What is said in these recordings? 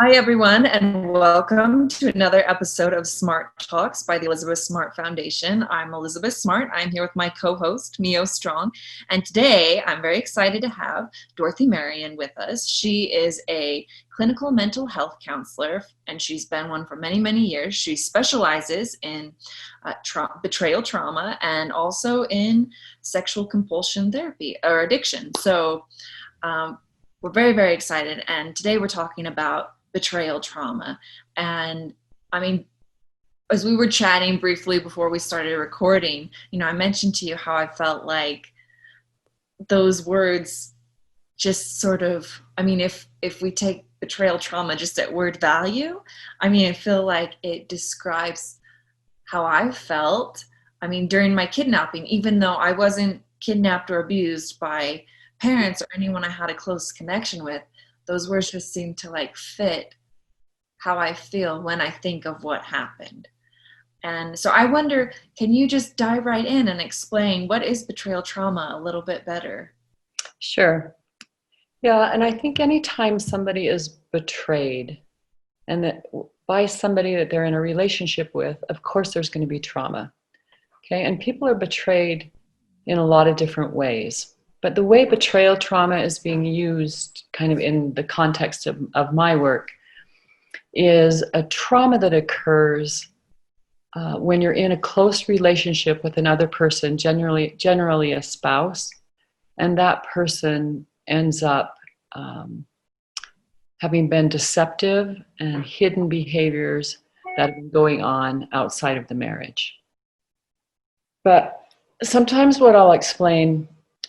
Hi, everyone, and welcome to another episode of Smart Talks by the Elizabeth Smart Foundation. I'm Elizabeth Smart. I'm here with my co-host, Mio Strong, and today I'm very excited to have Dorothy Maryon with us. She is a clinical mental health counselor, and she's been one for many, many years. She specializes in betrayal trauma and also in sexual compulsion therapy or addiction. We're very, very excited, and today we're talking about betrayal trauma. And I mean, as we were chatting briefly before we started recording, I mentioned to you how I felt like those words just sort of, if we take betrayal trauma just at word value, I feel like it describes how I felt, during my kidnapping, even though I wasn't kidnapped or abused by parents or anyone I had a close connection with. Those words just seem to fit how I feel when I think of what happened. And so I wonder, can you just dive right in and explain what is betrayal trauma a little bit better? Sure. Yeah, and I think anytime somebody is betrayed and that by somebody that they're in a relationship with, of course there's going to be trauma. Okay, and people are betrayed in a lot of different ways. But the way betrayal trauma is being used kind of in the context of my work is a trauma that occurs when you're in a close relationship with another person, generally a spouse, and that person ends up having been deceptive and hidden behaviors that have been going on outside of the marriage. But sometimes what I'll explain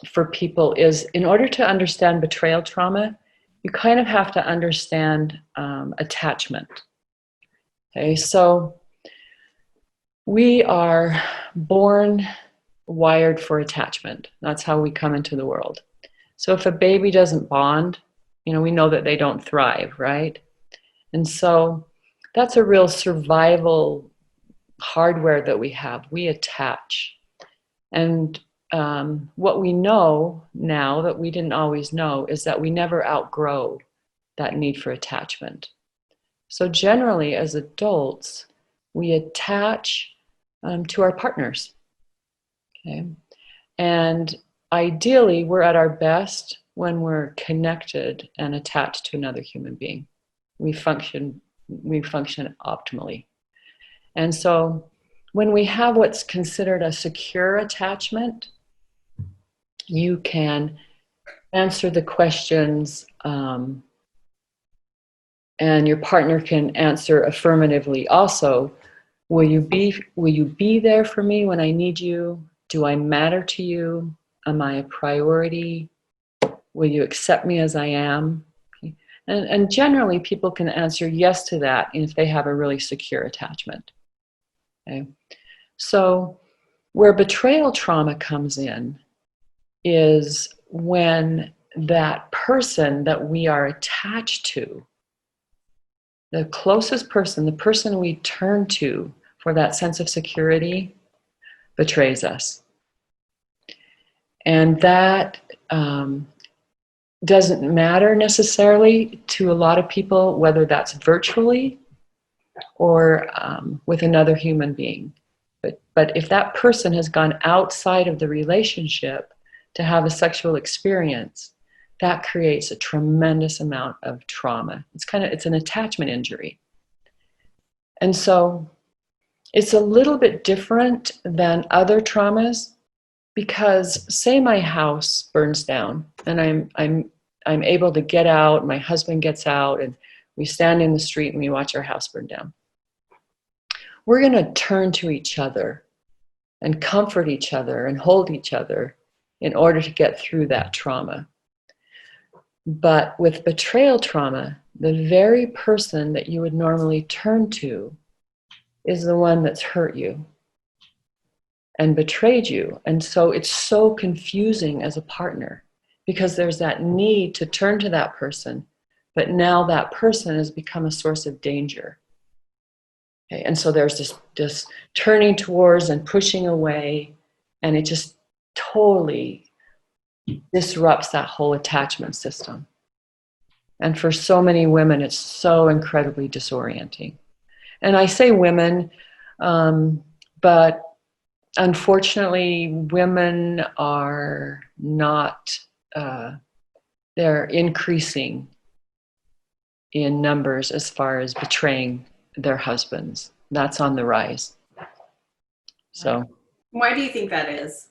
for people is, in order to understand betrayal trauma, you kind of have to understand attachment. Okay, so we are born wired for attachment. That's how we come into the world. So if a baby doesn't bond, we know that they don't thrive, right? And so that's a real survival hardware that we have. We attach. And what we know now that we didn't always know is that we never outgrow that need for attachment. So generally, as adults, we attach to our partners. Okay? And ideally, we're at our best when we're connected and attached to another human being. We function optimally. And so when we have what's considered a secure attachment, you can answer the questions and your partner can answer affirmatively also. Will you be there for me when I need you? Do I matter to you? Am I a priority? Will you accept me as I am? Okay. And generally, people can answer yes to that if they have a really secure attachment. Okay. So where betrayal trauma comes in is when that person that we are attached to, the closest person, the person we turn to for that sense of security, betrays us. And that doesn't matter necessarily to a lot of people, whether that's virtually or with another human being. But if that person has gone outside of the relationship to have a sexual experience, that creates a tremendous amount of trauma. It's an attachment injury. And so it's a little bit different than other traumas, because say my house burns down and I'm able to get out, my husband gets out, and we stand in the street and we watch our house burn down. We're going to turn to each other and comfort each other and hold each other in order to get through that trauma. But with betrayal trauma, the very person that you would normally turn to is the one that's hurt you and betrayed you. And so it's so confusing as a partner, because there's that need to turn to that person, but now that person has become a source of danger. Okay? And so there's this turning towards and pushing away, and it just totally disrupts that whole attachment system. And for so many women, it's so incredibly disorienting. And I say women, but unfortunately, women are not, they're increasing in numbers as far as betraying their husbands. That's on the rise. So, why do you think that is?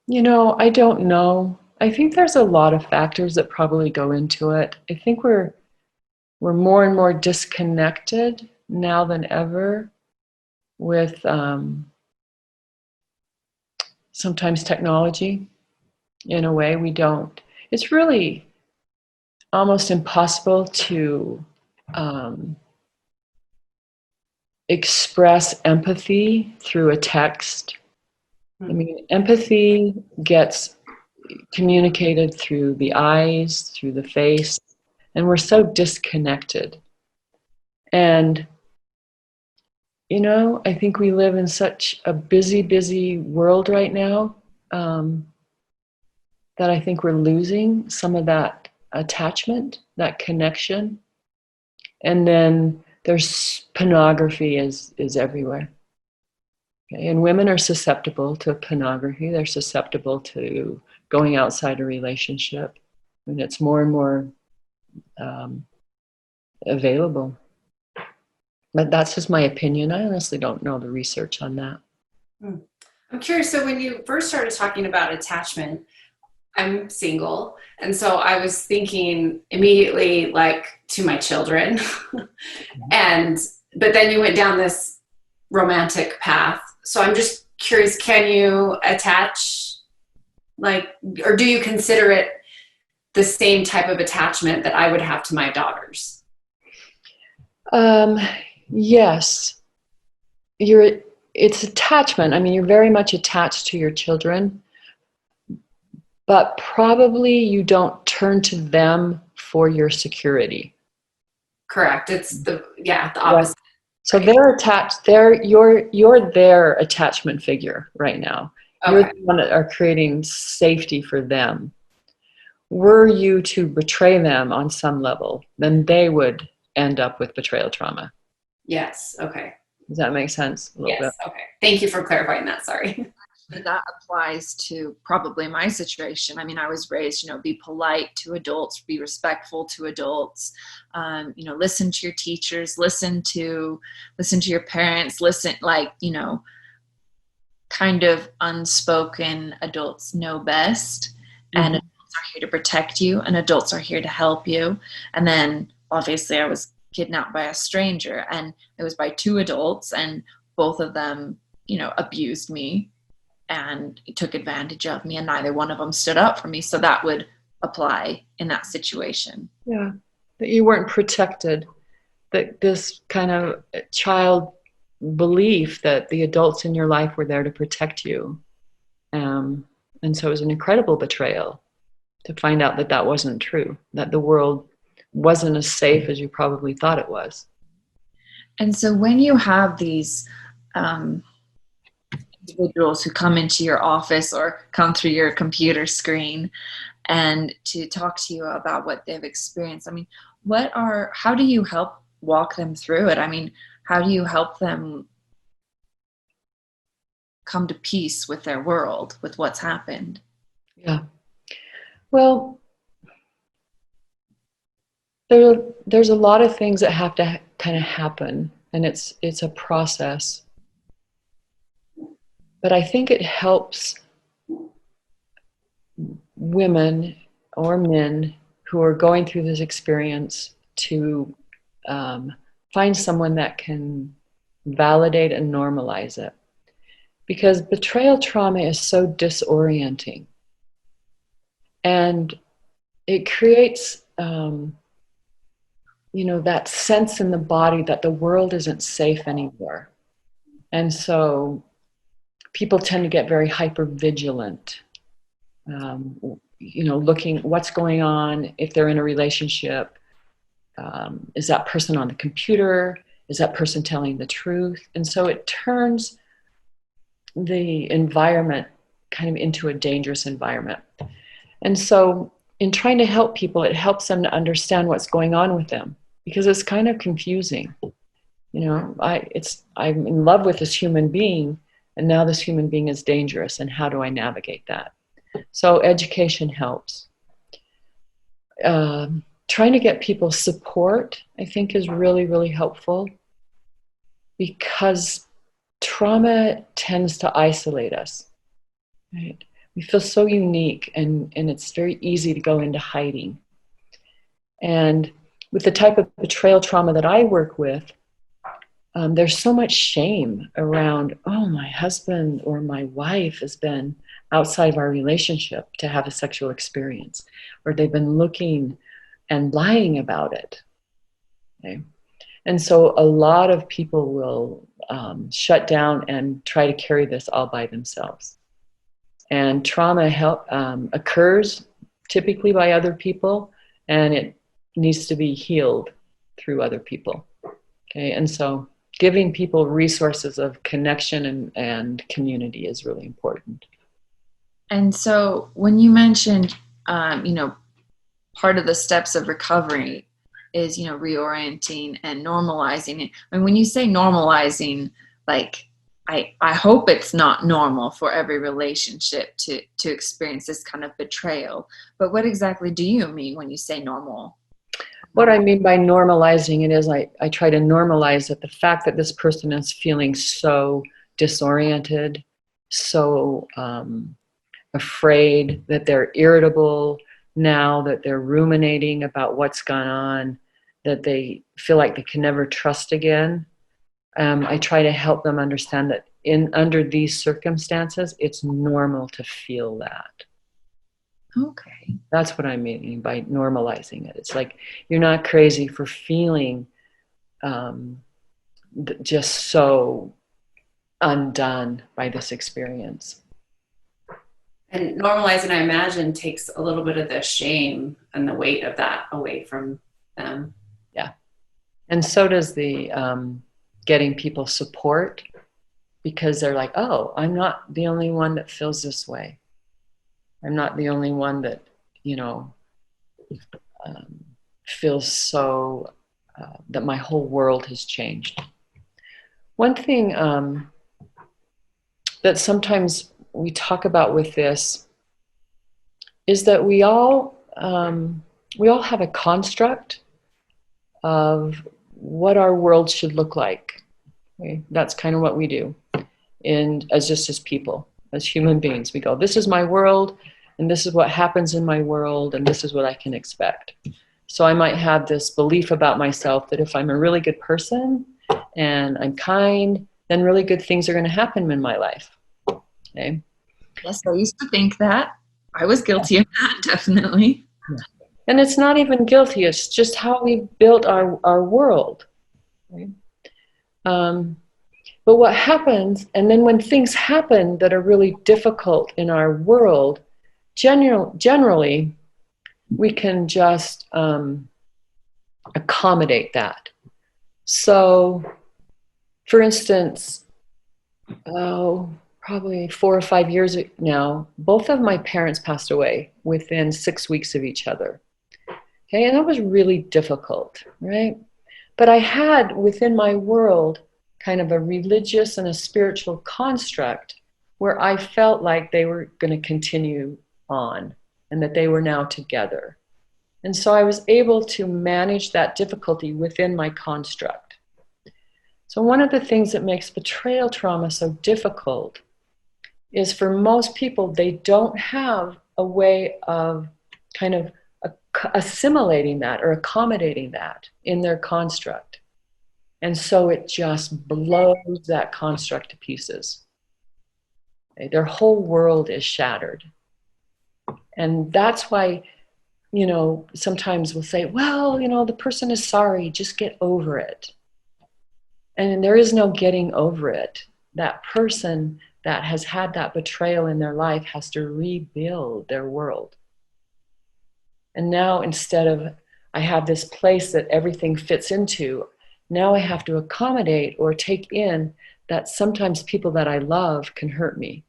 I don't know. I think there's a lot of factors that probably go into it. I think we're more and more disconnected now than ever with sometimes technology. In a way, we don't. It's really almost impossible to express empathy through a text. I mean, empathy gets communicated through the eyes, through the face, and we're so disconnected. And, I think we live in such a busy, busy world right now that I think we're losing some of that attachment, that connection. And then there's pornography is everywhere. Okay? And women are susceptible to pornography. They're susceptible to going outside a relationship. And it's more and more available. But that's just my opinion. I honestly don't know the research on that. I'm curious. So when you first started talking about attachment, I'm single. And so I was thinking immediately like to my children. But then you went down this romantic path. So I'm just curious, can you attach or do you consider it the same type of attachment that I would have to my daughters? Yes. It's attachment. I mean, you're very much attached to your children, but probably you don't turn to them for your security. Correct. It's the opposite. Right. So they're attached. You're their attachment figure right now. Okay. You're the one that are creating safety for them. Were you to betray them on some level, then they would end up with betrayal trauma. Yes. Okay. Does that make sense? A little bit? Okay. Thank you for clarifying that. Sorry. That applies to probably my situation. I mean, I was raised, be polite to adults, be respectful to adults, listen to your teachers, listen to your parents, kind of unspoken adults know best. Mm-hmm. And adults are here to protect you and adults are here to help you. And then obviously I was kidnapped by a stranger and it was by two adults and both of them, abused me and took advantage of me and neither one of them stood up for me. So that would apply in that situation. Yeah, that you weren't protected, that this kind of child belief that the adults in your life were there to protect you. And so it was an incredible betrayal to find out that that wasn't true, that the world wasn't as safe as you probably thought it was. And so when you have these individuals who come into your office or come through your computer screen and to talk to you about what they've experienced, I mean, how do you help walk them through it? I mean, how do you help them come to peace with their world, with what's happened? Yeah. Well, there's a lot of things that have to kind of happen, and it's a process. But I think it helps women or men who are going through this experience to find someone that can validate and normalize it. Because betrayal trauma is so disorienting. And it creates, that sense in the body that the world isn't safe anymore. And so people tend to get very hyper-vigilant, looking what's going on, if they're in a relationship. Is that person on the computer? Is that person telling the truth? And so it turns the environment kind of into a dangerous environment. And so in trying to help people, it helps them to understand what's going on with them, because it's kind of confusing. You know, I'm in love with this human being, and now this human being is dangerous, and how do I navigate that? So education helps. Trying to get people support, I think, is really, really helpful, because trauma tends to isolate us, right? We feel so unique, and it's very easy to go into hiding. And with the type of betrayal trauma that I work with, there's so much shame around, oh, my husband or my wife has been outside of our relationship to have a sexual experience, or they've been looking and lying about it. Okay? And so a lot of people will shut down and try to carry this all by themselves. And trauma occurs typically by other people, and it needs to be healed through other people. Okay, and so giving people resources of connection and community is really important. And so when you mentioned, part of the steps of recovery is, reorienting and normalizing. And when you say normalizing, like, I hope it's not normal for every relationship to experience this kind of betrayal. But what exactly do you mean when you say normal? What I mean by normalizing it is I try to normalize it, the fact that this person is feeling so disoriented, so afraid, that they're irritable now, that they're ruminating about what's gone on, that they feel like they can never trust again. I try to help them understand that under these circumstances, it's normal to feel that. Okay. That's what I mean by normalizing it. It's like you're not crazy for feeling just so undone by this experience. And normalizing, I imagine, takes a little bit of the shame and the weight of that away from them. Yeah. And so does the getting people support, because they're like, oh, I'm not the only one that feels this way. I'm not the only one that, feels so, that my whole world has changed. One thing that sometimes we talk about with this is that we all have a construct of what our world should look like. Okay? That's kind of what we do, and as people, as human beings, we go, this is my world, and this is what happens in my world, and this is what I can expect. So I might have this belief about myself that if I'm a really good person and I'm kind, then really good things are going to happen in my life. Okay? Yes, I used to think that. I was guilty of that, definitely. Yeah. And it's not even guilty, it's just how we built our world. Okay? But what happens, and then when things happen that are really difficult in our world, generally, we can just accommodate that. So, for instance, probably 4 or 5 years now, both of my parents passed away within 6 weeks of each other. Okay, and that was really difficult, right? But I had within my world kind of a religious and a spiritual construct where I felt like they were going to continue on and that they were now together. And so I was able to manage that difficulty within my construct. So one of the things that makes betrayal trauma so difficult is, for most people, they don't have a way of kind of assimilating that or accommodating that in their construct. And so it just blows that construct to pieces. Okay? Their whole world is shattered. And that's why, sometimes we'll say, well, the person is sorry, just get over it. And there is no getting over it. That person that has had that betrayal in their life has to rebuild their world. And now, instead of I have this place that everything fits into, now I have to accommodate or take in that sometimes people that I love can hurt me.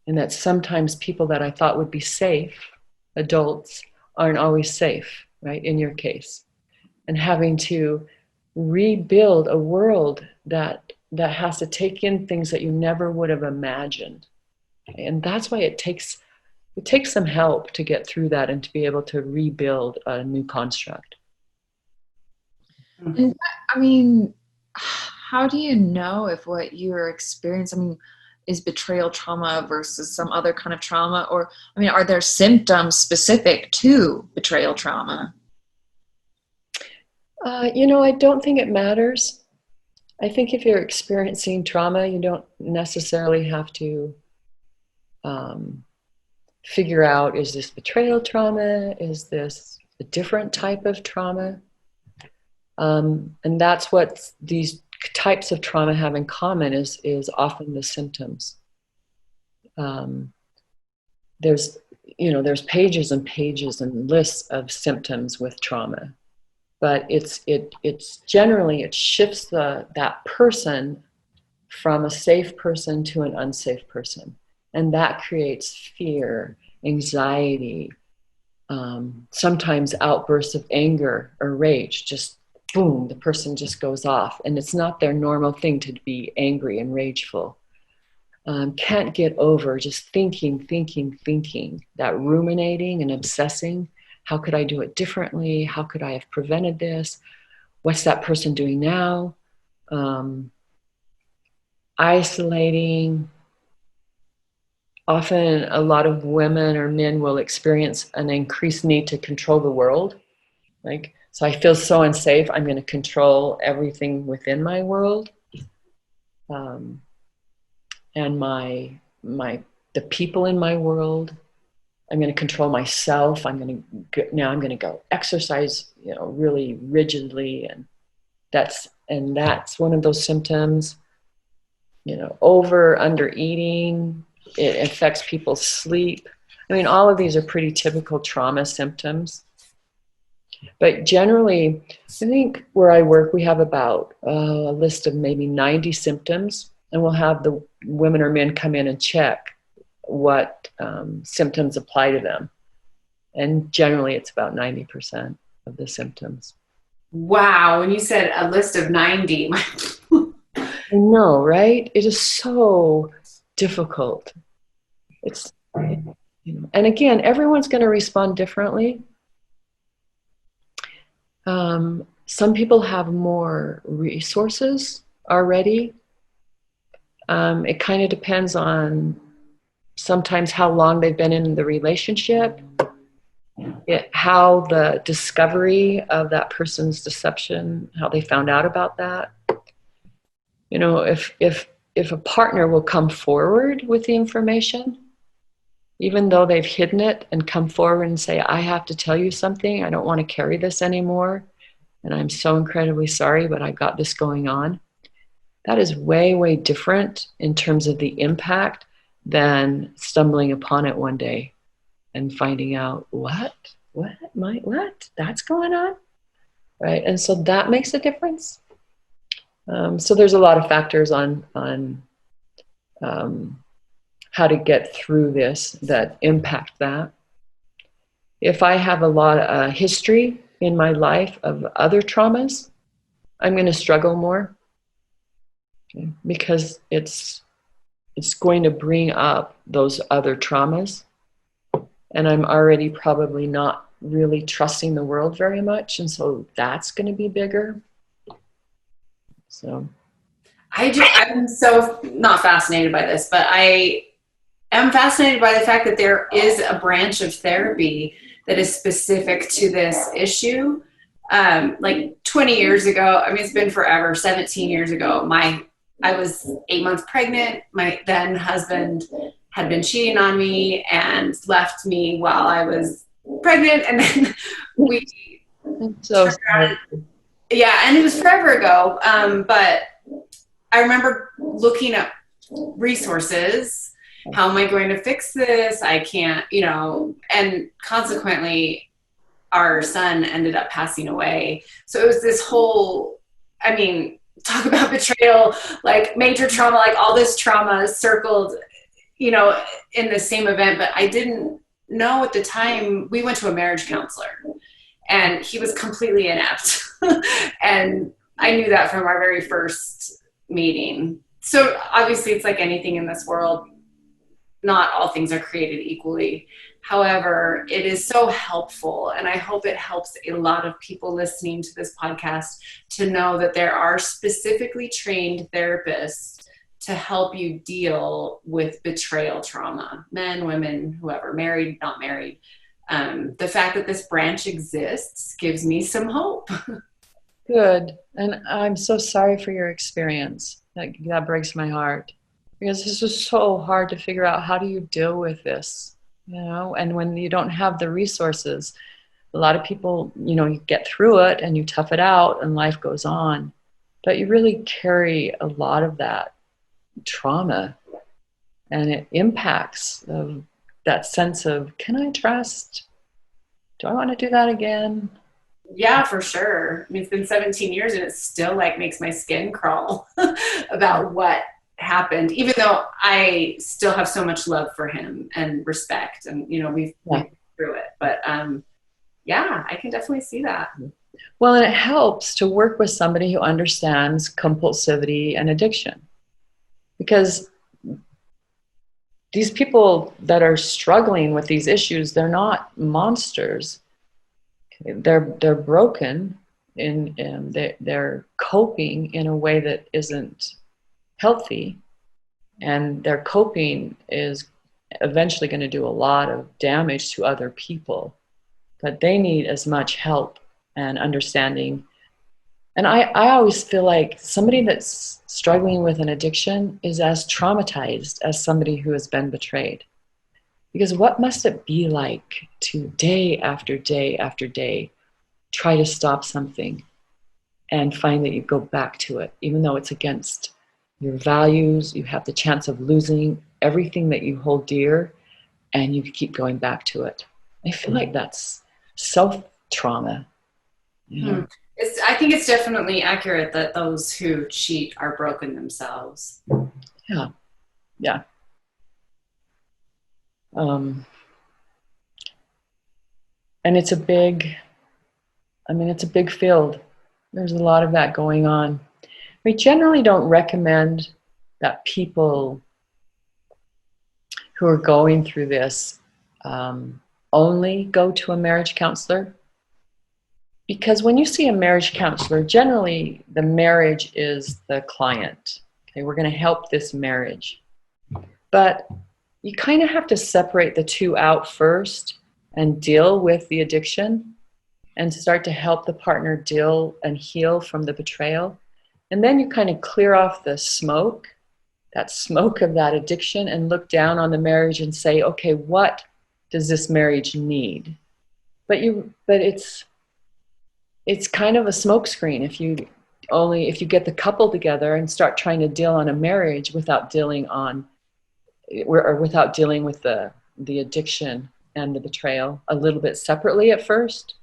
And that sometimes people that I thought would be safe, adults aren't always safe, right, in your case. And having to rebuild a world that has to take in things that you never would have imagined. And that's why it takes some help to get through that and to be able to rebuild a new construct. And I mean, how do you know if what you're experiencing, is betrayal trauma versus some other kind of trauma? Or, are there symptoms specific to betrayal trauma? I don't think it matters. I think if you're experiencing trauma, you don't necessarily have to figure out, is this betrayal trauma? Is this a different type of trauma? And that's what these types of trauma have in common is often the symptoms. There's pages and pages and lists of symptoms with trauma, but it's generally, it shifts that person from a safe person to an unsafe person. And that creates fear, anxiety, sometimes outbursts of anger or rage. Just boom, the person just goes off. And it's not their normal thing to be angry and rageful. Can't get over just thinking, that ruminating and obsessing. How could I do it differently? How could I have prevented this? What's that person doing now? Isolating. Often a lot of women or men will experience an increased need to control the world. So I feel so unsafe, I'm going to control everything within my world. And the people in my world. I'm going to control myself. I'm going to go exercise, really rigidly. And that's one of those symptoms, under eating. It affects people's sleep. All of these are pretty typical trauma symptoms. But generally, I think where I work, we have about a list of maybe 90 symptoms, and we'll have the women or men come in and check what symptoms apply to them. And generally, it's about 90% of the symptoms. Wow, when you said a list of 90. I know, right? It is so difficult. It's, and again, everyone's going to respond differently. Some people have more resources already. It kind of depends on sometimes how long they've been in the relationship, how the discovery of that person's deception, how they found out about that. If a partner will come forward with the information, even though they've hidden it, and come forward and say, I have to tell you something, I don't want to carry this anymore, and I'm so incredibly sorry, but I've got this going on. That is way, way different in terms of the impact than stumbling upon it one day and finding out, what, that's going on, right? And so that makes a difference. So there's a lot of factors on how to get through this that impact that. If I have a lot of history in my life of other traumas, I'm going to struggle more, okay, because it's going to bring up those other traumas, and I'm already probably not really trusting the world very much, and so that's going to be bigger. So I'm so not fascinated by this, but I am fascinated by the fact that there is a branch of therapy that is specific to this issue. Like 20 years ago, it's been forever, 17 years ago, I was 8 months pregnant. My then husband had been cheating on me and left me while I was pregnant. And then yeah, and it was forever ago. But I remember looking up resources. How am I going to fix this? I can't, and consequently our son ended up passing away. So it was this whole, talk about betrayal, like major trauma, like all this trauma circled, in the same event, but I didn't know at the time. We went to a marriage counselor, and he was completely inept. And I knew that from our very first meeting. So obviously it's like anything in this world, not all things are created equally. However, it is so helpful, and I hope it helps a lot of people listening to this podcast to know that there are specifically trained therapists to help you deal with betrayal trauma, men, women, whoever, married, not married. The fact that this branch exists gives me some hope. Good. And I'm so sorry for your experience. That breaks my heart, because this is so hard to figure out, how do you deal with this, and when you don't have the resources, a lot of people, you get through it and you tough it out and life goes on, but you really carry a lot of that trauma, and it impacts that sense of, can I trust? Do I want to do that again? Yeah, for sure. I mean, it's been 17 years and it still like makes my skin crawl about what happened, even though I still have so much love for him and respect, and we've been through it. But yeah, I can definitely see that. Well, and it helps to work with somebody who understands compulsivity and addiction, because these people that are struggling with these issues, they're not monsters. They're broken, and they're coping in a way that isn't healthy, and their coping is eventually going to do a lot of damage to other people, but they need as much help and understanding. And I always feel like somebody that's struggling with an addiction is as traumatized as somebody who has been betrayed. Because what must it be like to day after day after day try to stop something and find that you go back to it, even though it's against your values, you have the chance of losing everything that you hold dear, and you keep going back to it. I feel like that's self-trauma. I think it's definitely accurate that those who cheat are broken themselves. Yeah. And it's a big field. There's a lot of that going on. We generally don't recommend that people who are going through this only go to a marriage counselor, because when you see a marriage counselor, generally the marriage is the client. Okay, we're going to help this marriage. But you kind of have to separate the two out first and deal with the addiction and start to help the partner deal and heal from the betrayal. And then you kind of clear off the smoke, that smoke of that addiction, and look down on the marriage and say, okay, what does this marriage need? But it's kind of a smokescreen if you get the couple together and start trying to deal on a marriage without dealing with the addiction and the betrayal a little bit separately at first.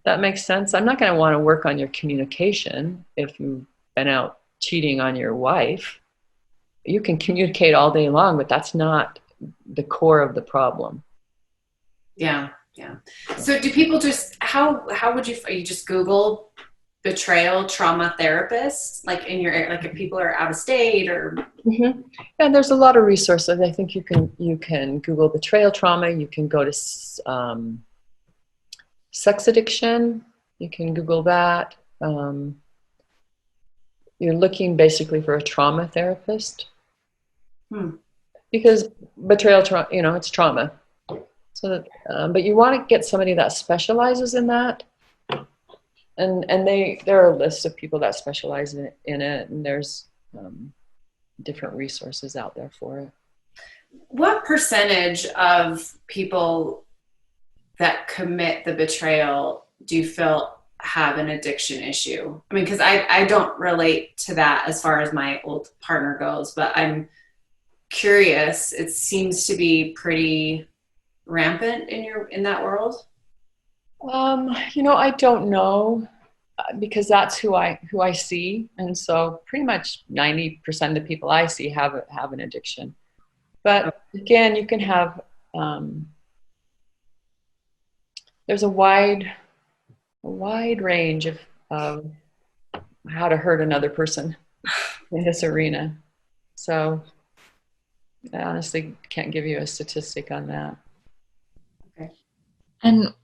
That makes sense. I'm not going to want to work on your communication if you've been out cheating on your wife. You can communicate all day long, but that's not the core of the problem. Yeah. So do people just, how would you just Google betrayal trauma therapist, like in your, like if people are out of state or? Mm-hmm. Yeah, there's a lot of resources. I think you can Google betrayal trauma. You can go to sex addiction. You can Google that. You're looking basically for a trauma therapist. Because betrayal trauma, it's trauma. So that, but you want to get somebody that specializes in that. And there are lists of people that specialize in it, and there's different resources out there for it. What percentage of people that commit the betrayal do you feel have an addiction issue? I mean, because I don't relate to that as far as my old partner goes, but I'm curious. It seems to be pretty rampant in that world. I don't know, because that's who I see, and so pretty much 90% of the people I see have an addiction. But again, you can have there's a wide range of how to hurt another person in this arena. So I honestly can't give you a statistic on that. Okay. And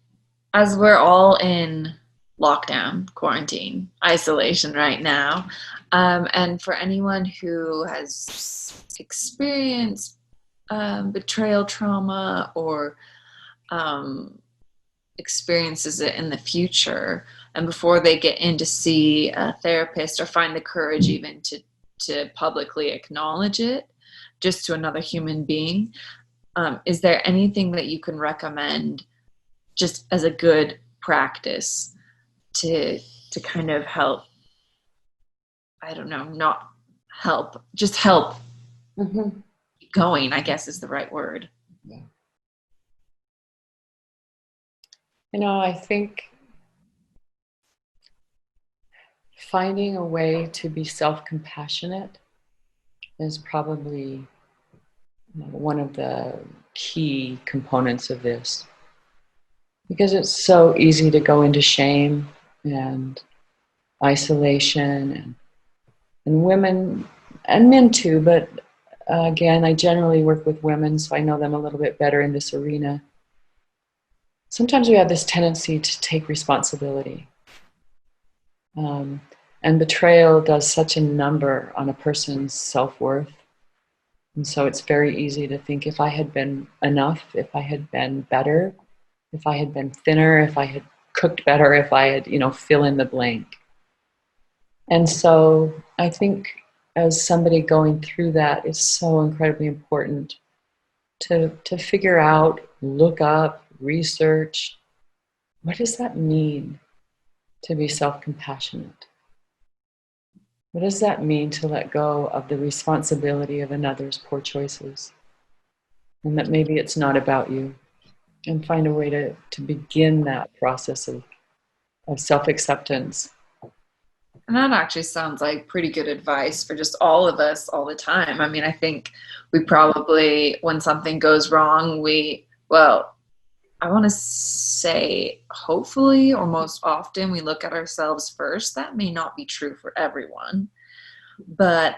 as we're all in lockdown, quarantine, isolation right now, and for anyone who has experienced betrayal trauma or experiences it in the future, and before they get in to see a therapist or find the courage even to publicly acknowledge it just to another human being, is there anything that you can recommend just as a good practice to kind of help, I don't know, not help, just help keep going, I guess is the right word. Yeah. You know, I think finding a way to be self-compassionate is probably one of the key components of this, because it's so easy to go into shame and isolation, and women and men too, but again, I generally work with women, so I know them a little bit better in this arena. Sometimes we have this tendency to take responsibility. And betrayal does such a number on a person's self-worth. And so it's very easy to think, if I had been enough, if I had been better, if I had been thinner, if I had cooked better, if I had, fill in the blank. And so I think as somebody going through that, it's so incredibly important to figure out, look up, research, what does that mean to be self-compassionate? What does that mean to let go of the responsibility of another's poor choices? And that maybe it's not about you. And find a way to begin that process of self-acceptance. And that actually sounds like pretty good advice for just all of us all the time. I mean, I think we probably, when something goes wrong, I want to say hopefully, or most often, we look at ourselves first. That may not be true for everyone, but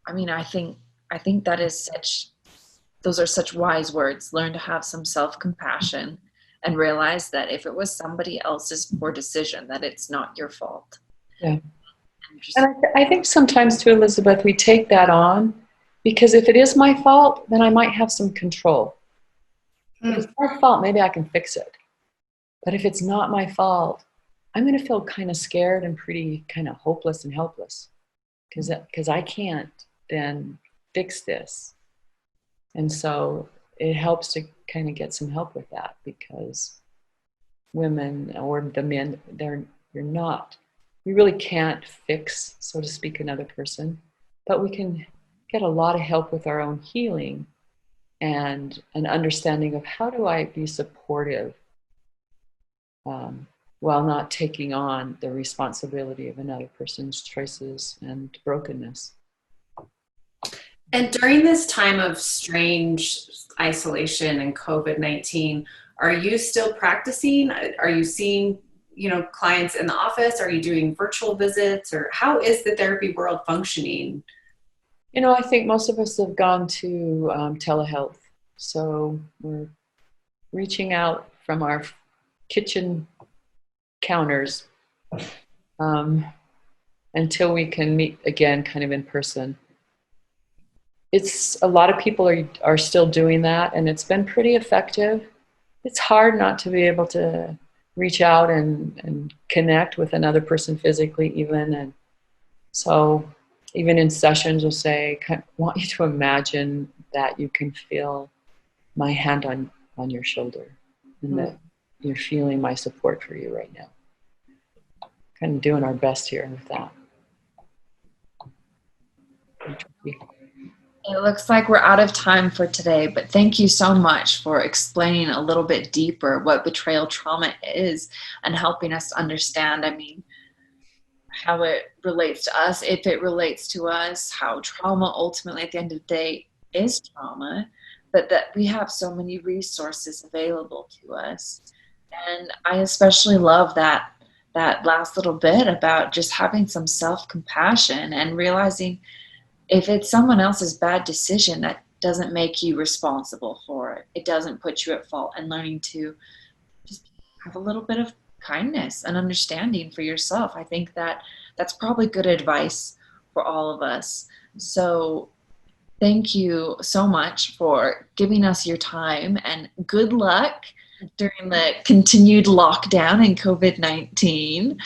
I mean, I think that is those are such wise words. Learn to have some self-compassion and realize that if it was somebody else's poor decision, that it's not your fault. Yeah. And I think sometimes too, Elizabeth, we take that on because if it is my fault, then I might have some control. If it's my fault, maybe I can fix it. But if it's not my fault, I'm going to feel kind of scared and pretty kind of hopeless and helpless because I can't then fix this. And so it helps to kind of get some help with that, because women or the men, we really can't fix, so to speak, another person, but we can get a lot of help with our own healing and an understanding of how do I be supportive while not taking on the responsibility of another person's choices and brokenness. And during this time of strange isolation and COVID-19, are you still practicing? Are you seeing, clients in the office? Are you doing virtual visits? Or how is the therapy world functioning? I think most of us have gone to telehealth. So we're reaching out from our kitchen counters until we can meet again kind of in person. A lot of people are still doing that, and it's been pretty effective. It's hard not to be able to reach out and connect with another person physically even. And so even in sessions we'll say, I want you to imagine that you can feel my hand on your shoulder and that you're feeling my support for you right now. Kind of doing our best here with that. It looks like we're out of time for today, but thank you so much for explaining a little bit deeper what betrayal trauma is and helping us understand, how it relates to us, if it relates to us, how trauma ultimately at the end of the day is trauma, but that we have so many resources available to us. And I especially love that last little bit about just having some self-compassion and realizing if it's someone else's bad decision, that doesn't make you responsible for it. It doesn't put you at fault, and learning to just have a little bit of kindness and understanding for yourself. I think that that's probably good advice for all of us. So thank you so much for giving us your time, and good luck during the continued lockdown in COVID-19.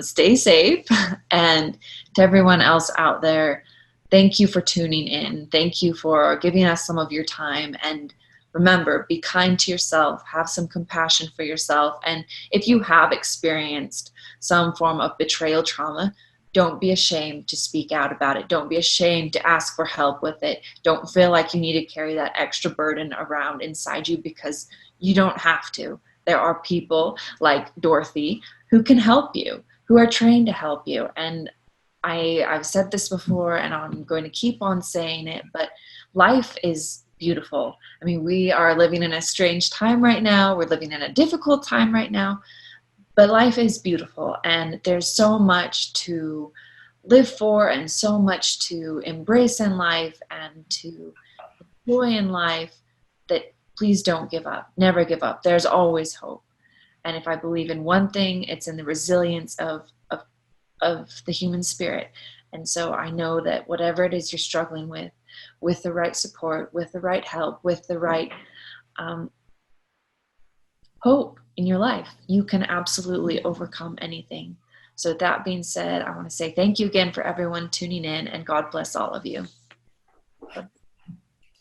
Stay safe. And to everyone else out there, thank you for tuning in. Thank you for giving us some of your time. And remember, be kind to yourself, have some compassion for yourself. And if you have experienced some form of betrayal trauma, don't be ashamed to speak out about it. Don't be ashamed to ask for help with it. Don't feel like you need to carry that extra burden around inside you, because you don't have to. There are people like Dorothy who can help you, who are trained to help you. And I've said this before, and I'm going to keep on saying it, but life is beautiful. I mean, we are living in a strange time right now. We're living in a difficult time right now. But life is beautiful, and there's so much to live for and so much to embrace in life and to enjoy in life, that please don't give up. Never give up. There's always hope. And if I believe in one thing, it's in the resilience of the human spirit. And so I know that whatever it is you're struggling with the right support, with the right help, with the right hope in your life, you can absolutely overcome anything. So that being said, I want to say thank you again for everyone tuning in, and God bless all of you.